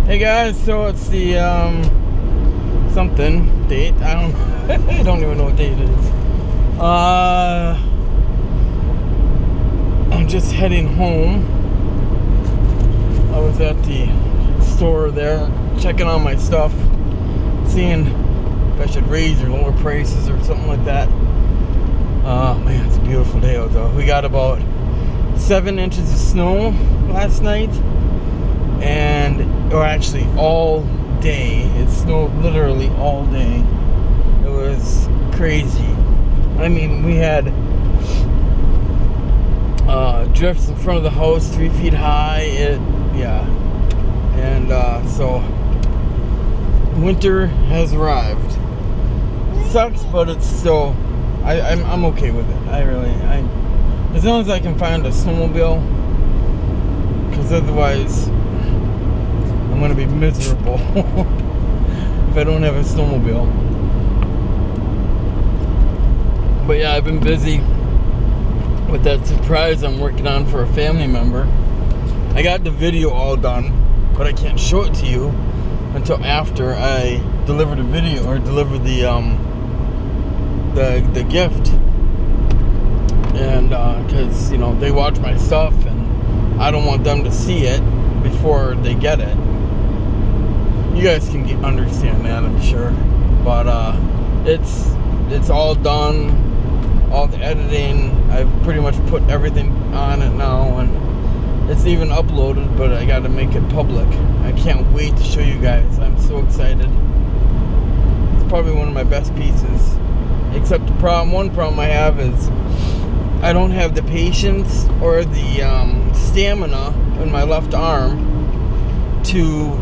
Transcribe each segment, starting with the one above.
Hey guys, so it's the something date. I don't even know what date it is. I'm just heading home. I was at the store there checking on my stuff, seeing if I should raise or lower prices or something like that. Man, it's a beautiful day out though. We got about 7 inches of snow last night, or actually all day. It snowed literally all day. It was crazy. I mean, we had drifts in front of the house 3 feet high. So winter has arrived. Sucks, but it's still, I'm okay with it. As long as I can find a snowmobile, because otherwise I'm gonna be miserable if I don't have a snowmobile. But yeah, I've been busy with that surprise I'm working on for a family member. I got the video all done, but I can't show it to you until after I deliver the video, or deliver the gift. And because you know, they watch my stuff and I don't want them to see it before they get it. You guys can understand that, I'm sure. But it's all done, all the editing. I've pretty much put everything on it now, and it's even uploaded, but I got to make it public. I can't wait to show you guys. I'm so excited. It's probably one of my best pieces. Except one problem I have is I don't have the patience or the stamina in my left arm to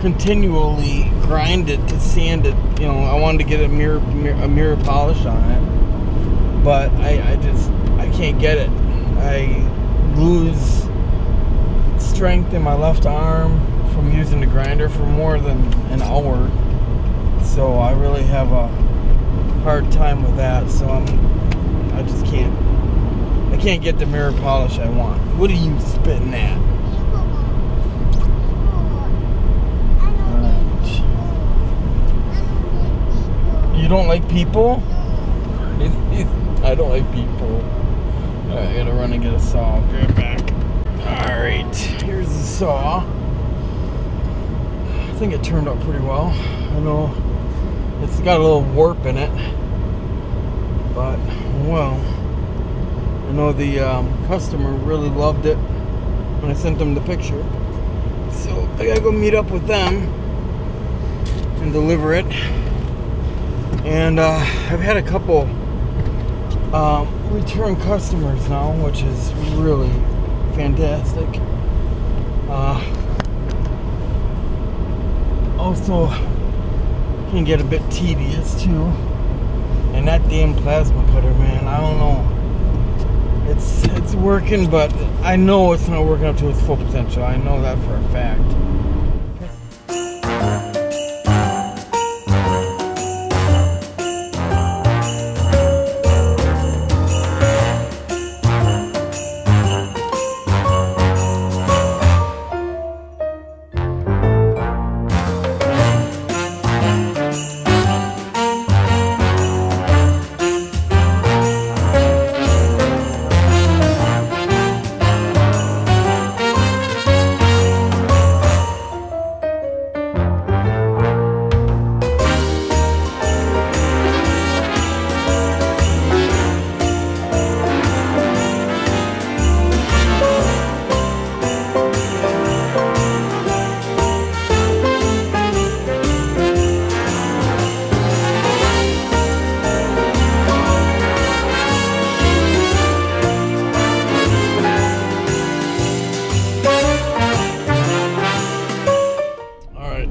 continually grind it, to sand it. You know, I wanted to get a mirror polish on it, but I can't get it. I lose strength in my left arm from using the grinder for more than an hour, so I really have a hard time with that. So I just can't. I can't get the mirror polish I want. What are you spitting at? Alright. You don't like people? I don't like people. Alright, I gotta run and get a saw. I'll be right back. Alright, here's the saw. I think it turned out pretty well. I know it's got a little warp in it, but well, I know the customer really loved it when I sent them the picture, so I gotta go meet up with them and deliver it. And I've had a couple return customers now, which is really fantastic. Also can get a bit tedious too, and that damn plasma cutter, man, I don't know. It's working, but I know it's not working up to its full potential. I know that for a fact.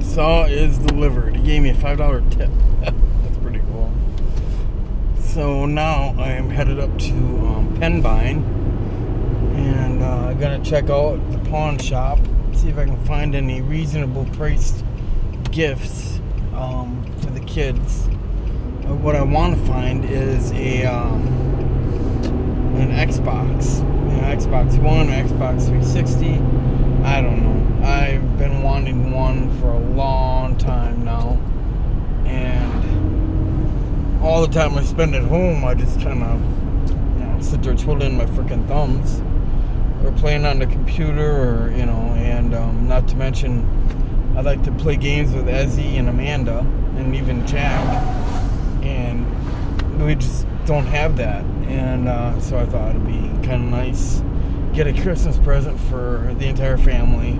Saw is delivered. He gave me a $5 tip. That's pretty cool. So now I am headed up to Penbine, and I'm gonna check out the pawn shop, see if I can find any reasonable priced gifts for the kids. What I want to find is an Xbox, Xbox One, or Xbox 360. I don't know. I've been wanting wanting one for a long time now. And all the time I spend at home, I just kind of, sit there twiddling my freaking thumbs, or playing on the computer, or and not to mention, I like to play games with Ezzy and Amanda, and even Jack, and we just don't have that. And so I thought it'd be kind of nice, get a Christmas present for the entire family.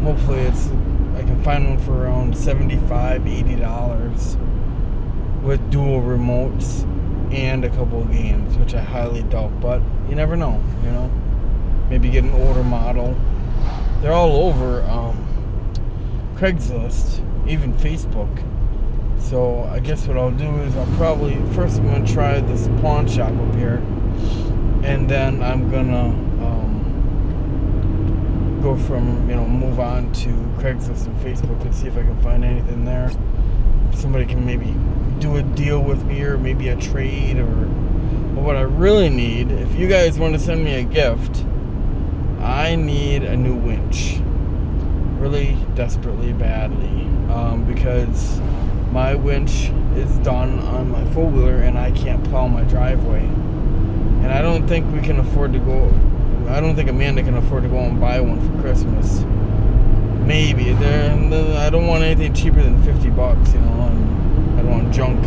Hopefully I can find one for around $75-$80 with dual remotes and a couple of games, which I highly doubt, but you never know. Maybe get an older model. They're all over Craigslist, even Facebook. So I guess what I'll do is I'm going to try this pawn shop up here, and then I'm gonna go from move on to Craigslist and Facebook and see if I can find anything there. Somebody can maybe do a deal with me, or maybe a trade, but what I really need, if you guys want to send me a gift, I need a new winch, really desperately, badly, because my winch is done on my four-wheeler and I can't plow my driveway, and I don't think Amanda can afford to go and buy one for Christmas. Maybe. I don't want anything cheaper than $50, and I don't want junk.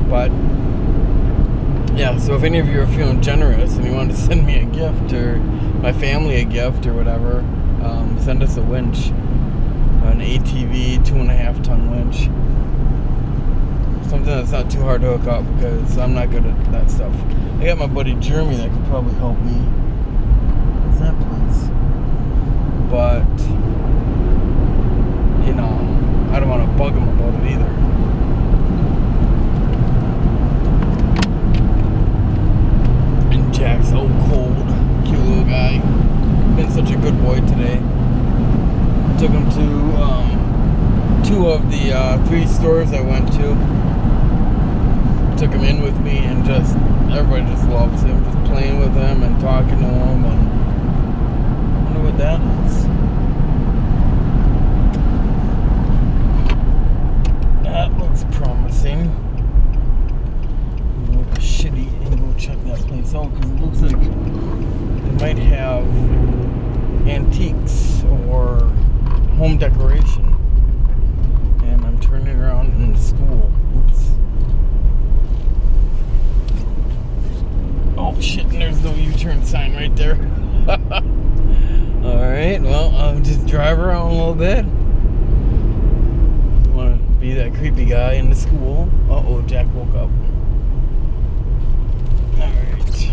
But yeah, so if any of you are feeling generous and you want to send me a gift, or my family a gift, or whatever, send us a winch, an ATV 2.5 ton winch, something that's not too hard to hook up, because I'm not good at that stuff. I got my buddy Jeremy that could probably help me. What's that place? But I don't want to bug him about it either. And Jack's so cold, cute little guy. Been such a good boy today. Took him to 2 of the 3 stores I went to. Took him in with me, and everybody just loves him. Just playing with him and talking to him, and I wonder what that is. That looks promising. I'm gonna look shitty and go check that place out, because it looks like they might have antiques or home decoration. And I'm turning around in the school. Oops. Oh shit, and there's no U-turn sign right there. Alright, well, I'll just drive around a little bit. Want to be that creepy guy in the school. Uh-oh, Jack woke up. Alright.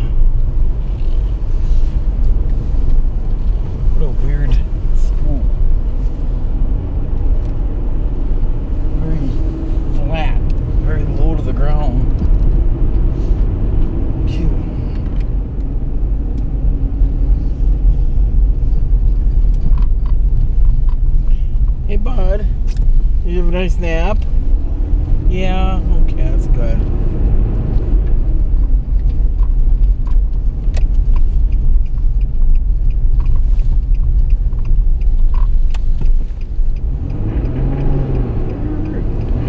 What a weird school. Very flat, very low to the ground. Hey bud, you have a nice nap? Yeah, okay, that's good.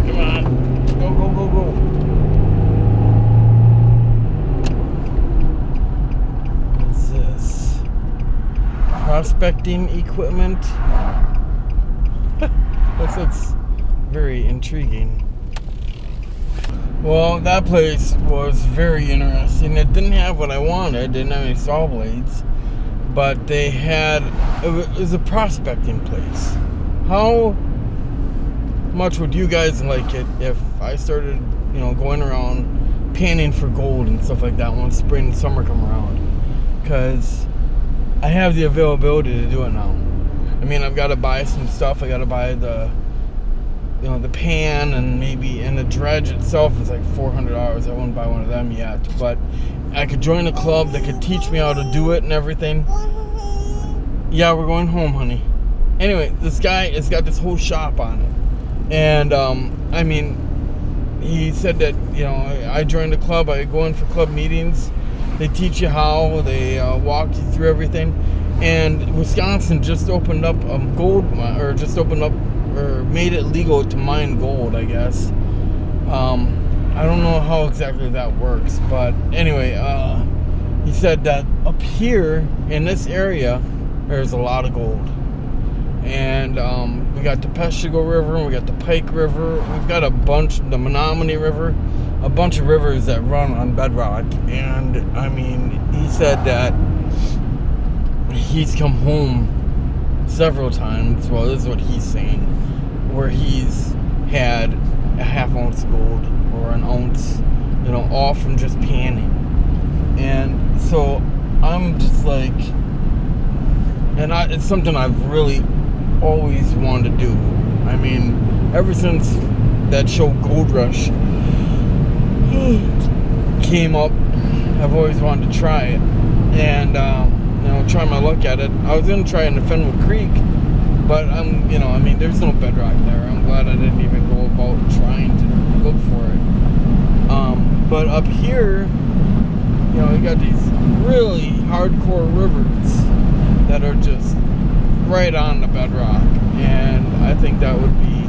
Come on, go, go, go, go. What's this? Prospecting equipment? That's very intriguing. Well, that place was very interesting. It didn't have what I wanted. It didn't have any Sawblades, but they had. It was a prospecting place. How much would you guys like it if I started, going around panning for gold and stuff like that once spring and summer come around? Because I have the availability to do it now. I mean, I've got to buy some stuff. I got to buy the pan, and the dredge itself is like $400. I wouldn't buy one of them yet, but I could join a club that could teach me how to do it and everything. Yeah, we're going home, honey. Anyway, this guy has got this whole shop on it, and I mean, he said that I joined a club. I go in for club meetings. They teach you how. They walk you through everything. And Wisconsin just opened up a gold mine, or just opened up, or made it legal to mine gold, I guess. I don't know how exactly that works, but anyway, he said that up here in this area, there's a lot of gold. And we got the Peshtigo River, and we got the Pike River, we've got a bunch, the Menominee River, a bunch of rivers that run on bedrock. And I mean, he said that he's come home several times, well, this is what he's saying, where he's had a half ounce of gold or an ounce, you know, all from just panning. And so I'm just like, and it's something I've really always wanted to do. I mean, ever since that show Gold Rush came up, I've always wanted to try it. And you know, try my luck at it. I was gonna try it in the Fenwick Creek, but you know, I mean, there's no bedrock there. I'm glad I didn't even go about trying to look for it. But up here, you know, you got these really hardcore rivers that are just right on the bedrock, and I think that would be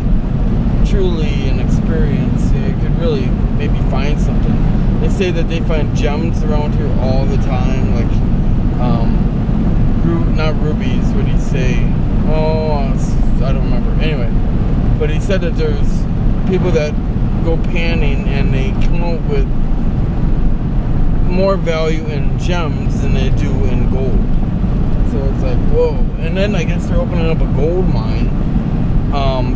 truly an experience. You could really maybe find something. They say that they find gems around here all the time, like not rubies, what did he say? Oh, I don't remember. Anyway, but he said that there's people that go panning and they come out with more value in gems than they do in gold. So it's like, whoa. And then I guess they're opening up a gold mine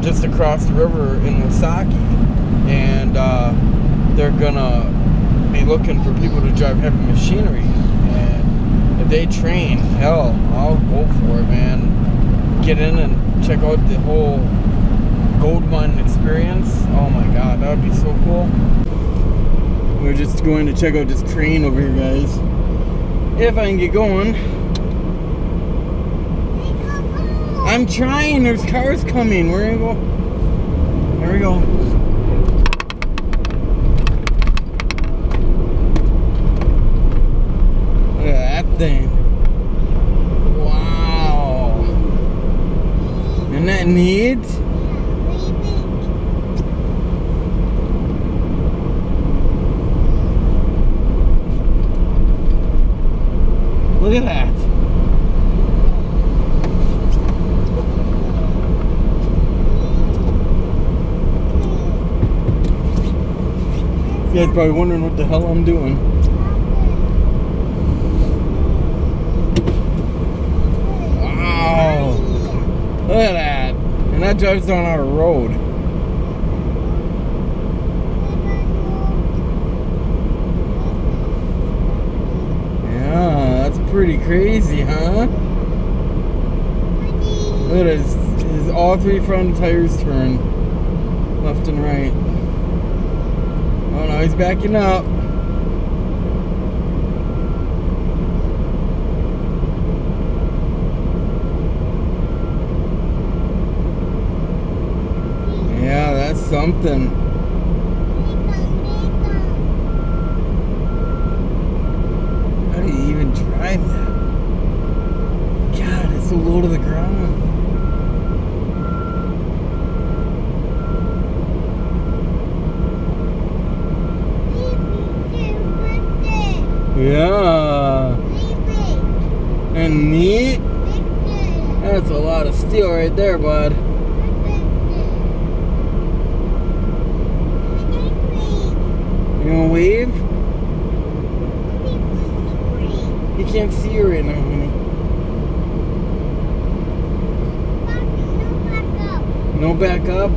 just across the river in Wasaki, and they're gonna be looking for people to drive heavy machinery. And if they train, hell, I'll go for it, man. Get in and check out the whole gold mine experience. Oh my god, that would be so cool. We're just going to check out this crane over here, guys, if I can get going. I'm trying. There's cars coming. We're gonna go. There we go. Look at that thing. Wow. Isn't that neat? Look at that. You guys probably wondering what the hell I'm doing. Wow. Look at that. And that drives down our road. Yeah, that's pretty crazy, huh? Look at his all three front tires turn left and right. Oh no, he's backing up. Yeah, that's something. How do you even drive that? God, it's so low to the ground. Yeah. And neat. That's a lot of steel right there, bud. You gonna wave? You can't see her right now, honey. No back up?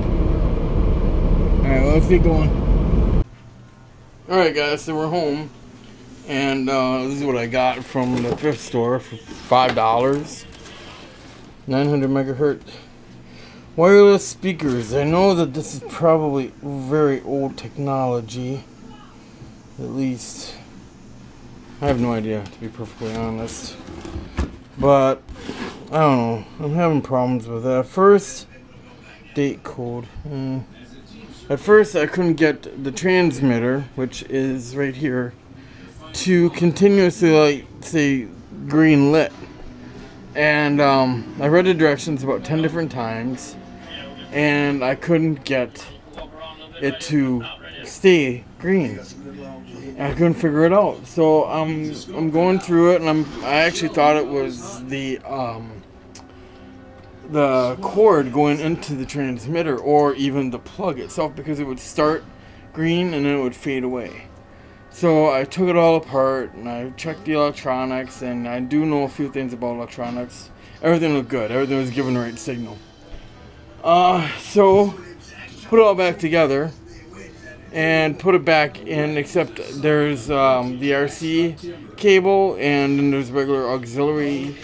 Alright, well, let's get going. Alright guys, so we're home. And this is what I got from the thrift store for $5. 900 megahertz wireless speakers. I know that this is probably very old technology. At least, I have no idea, to be perfectly honest. But, I don't know. I'm having problems with that. First, date code. At first, I couldn't get the transmitter, which is right here, to continuously, like, say, green lit. And I read the directions about 10 different times, and I couldn't get it to stay green. I couldn't figure it out. So I'm going through it, and I actually thought it was the cord going into the transmitter, or even the plug itself, because it would start green and then it would fade away. So I took it all apart and I checked the electronics, and I do know a few things about electronics. Everything looked good. Everything was giving the right signal. So put it all back together and put it back in, except there's the RC cable, and then there's regular auxiliary,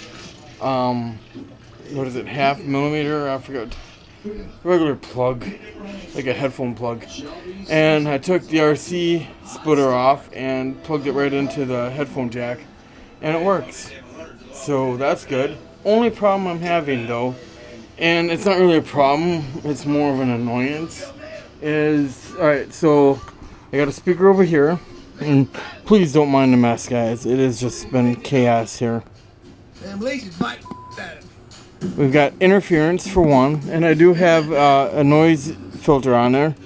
what is it, 0.5 millimeter? I forgot. Regular plug, like a headphone plug. And I took the RC splitter off and plugged it right into the headphone jack, and it works. So that's good. Only problem I'm having though, and it's not really a problem, it's more of an annoyance, is, alright, so I got a speaker over here, and please don't mind the mess, guys. It has just been chaos here. We've got interference for one, and I do have a noise filter on there.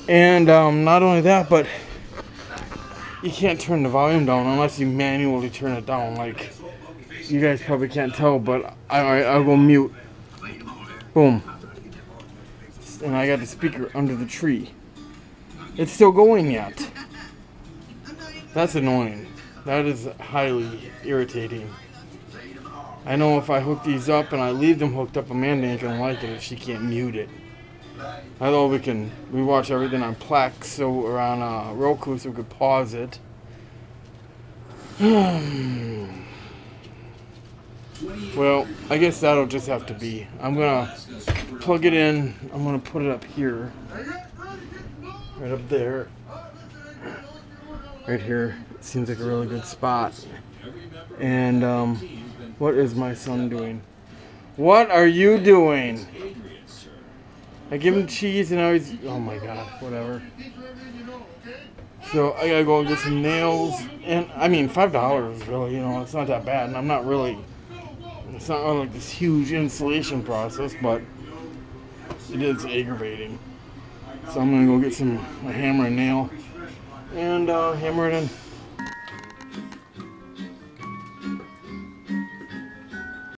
And not only that, but you can't turn the volume down unless you manually turn it down. Like, you guys probably can't tell, but I'll go mute. Boom. And I got the speaker under the tree. It's still going yet. That's annoying. That is highly irritating. I know if I hook these up and I leave them hooked up, Amanda ain't gonna like it if she can't mute it. Although we watch everything on Plex, or on Roku, so we could pause it. Well, I guess that'll just have to be. I'm gonna plug it in. I'm gonna put it up here, right up there, right here. It seems like a really good spot. And what is my son doing? What are you doing? I give him cheese and now he's... Oh my god, whatever. So I gotta go and get some nails. And I mean, $5 really, it's not that bad. And I'm not really... It's not like this huge installation process, but it is aggravating. So I'm gonna go get a hammer and nail and hammer it in.